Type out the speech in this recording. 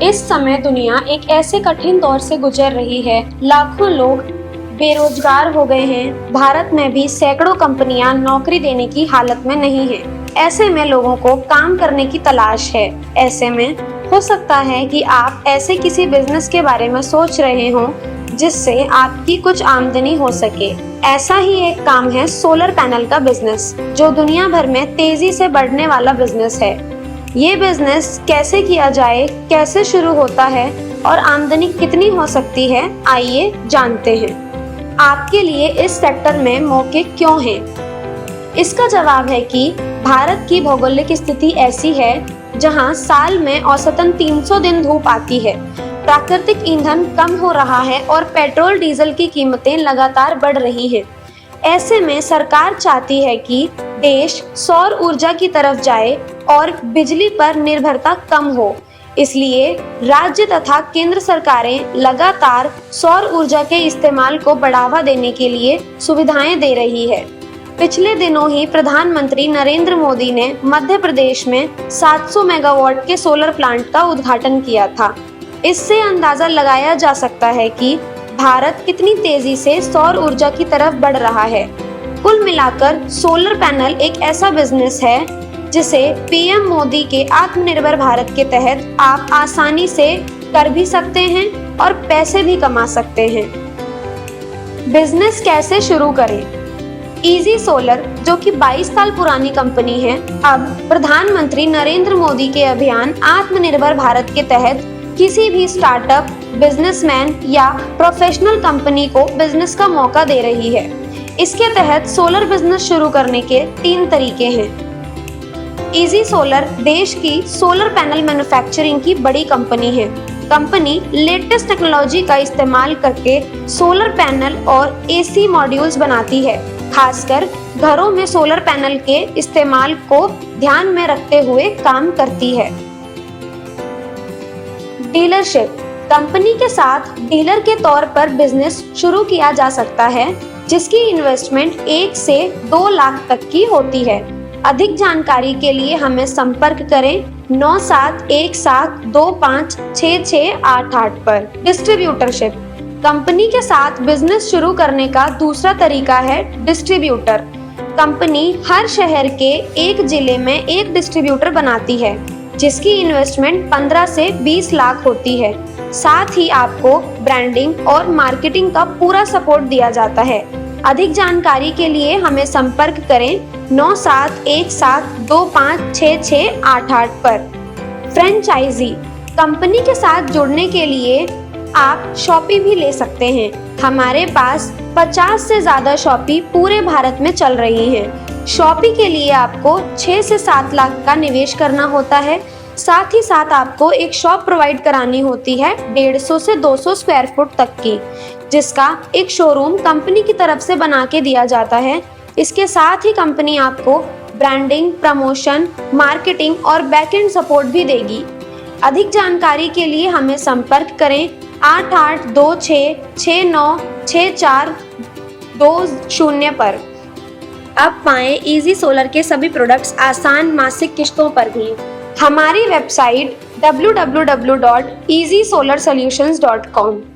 इस समय दुनिया एक ऐसे कठिन दौर से गुजर रही है। लाखों लोग बेरोजगार हो गए हैं। भारत में भी सैकड़ों कंपनियां नौकरी देने की हालत में नहीं हैं। ऐसे में लोगों को काम करने की तलाश है। ऐसे में हो सकता है कि आप ऐसे किसी बिजनेस के बारे में सोच रहे हो जिससे आपकी कुछ आमदनी हो सके। ऐसा ही एक काम है सोलर पैनल का बिजनेस, जो दुनिया भर में तेजी से बढ़ने वाला बिजनेस है। ये बिजनेस कैसे किया जाए, कैसे शुरू होता है और आमदनी कितनी हो सकती है, आइए जानते हैं। आपके लिए इस सेक्टर में मौके क्यों हैं? इसका जवाब है कि भारत की भौगोलिक स्थिति ऐसी है जहां साल में औसतन 300 दिन धूप आती है। प्राकृतिक ईंधन कम हो रहा है और पेट्रोल डीजल की कीमतें लगातार बढ़ रही हैं। ऐसे में सरकार चाहती है कि देश सौर ऊर्जा की तरफ जाए और बिजली पर निर्भरता कम हो। इसलिए राज्य तथा केंद्र सरकारें लगातार सौर ऊर्जा के इस्तेमाल को बढ़ावा देने के लिए सुविधाएं दे रही है। पिछले दिनों ही प्रधानमंत्री नरेंद्र मोदी ने मध्य प्रदेश में 700 मेगावाट के सोलर प्लांट का उद्घाटन किया था। इससे अंदाजा लगाया जा सकता है कि भारत कितनी तेजी से सौर ऊर्जा की तरफ बढ़ रहा है। कुल मिलाकर सोलर पैनल एक ऐसा बिजनेस है जिसे पीएम मोदी के आत्मनिर्भर भारत के तहत आप आसानी से कर भी सकते हैं और पैसे भी कमा सकते हैं। बिजनेस कैसे शुरू करें? इजी सोलर, जो कि 22 साल पुरानी कंपनी है, अब प्रधानमंत्री नरेंद्र मोदी के अभियान आत्मनिर्भर भारत के तहत किसी भी स्टार्टअप, बिजनेसमैन या प्रोफेशनल कंपनी को बिजनेस का मौका दे रही है। इसके तहत सोलर बिजनेस शुरू करने के 3 तरीके हैं। इजी सोलर देश की सोलर पैनल मैन्युफैक्चरिंग की बड़ी कंपनी है। कंपनी लेटेस्ट टेक्नोलॉजी का इस्तेमाल करके सोलर पैनल और एसी मॉड्यूल्स बनाती है। खासकर घरों में सोलर पैनल के इस्तेमाल को ध्यान में रखते हुए काम करती है। डीलरशिप, कंपनी के साथ डीलर के तौर पर बिजनेस शुरू किया जा सकता है, जिसकी इन्वेस्टमेंट 1 से 2 लाख तक की होती है। अधिक जानकारी के लिए हमें संपर्क करें 9717256688 पर। डिस्ट्रीब्यूटरशिप, कंपनी के साथ बिजनेस शुरू करने का दूसरा तरीका है डिस्ट्रीब्यूटर। कंपनी हर शहर के एक जिले में एक डिस्ट्रीब्यूटर बनाती है, जिसकी इन्वेस्टमेंट 15 से 20 लाख होती है। साथ ही आपको ब्रांडिंग और मार्केटिंग का पूरा सपोर्ट दिया जाता है। अधिक जानकारी के लिए हमें संपर्क करें 9717256688 पर। फ्रेंचाइजी, कंपनी के साथ जुड़ने के लिए आप शॉपी भी ले सकते हैं। हमारे पास 50 से ज्यादा शॉपी पूरे भारत में चल रही हैं। शॉपी के लिए आपको 6 से 7 लाख का निवेश करना होता है। साथ ही साथ आपको एक शॉप प्रोवाइड करानी होती है 150 से 200 स्क्वायर फुट तक की, जिसका एक शोरूम कंपनी की तरफ से बना के दिया जाता है। इसके साथ ही कंपनी आपको ब्रांडिंग, प्रमोशन, मार्केटिंग और बैकएंड सपोर्ट भी देगी। अधिक जानकारी के लिए हमें संपर्क करें 8826696420 पर। अब पाएं इजी सोलर के सभी प्रोडक्ट्स आसान मासिक किश्तों पर भी। हमारी वेबसाइट www.easysolarsolutions.com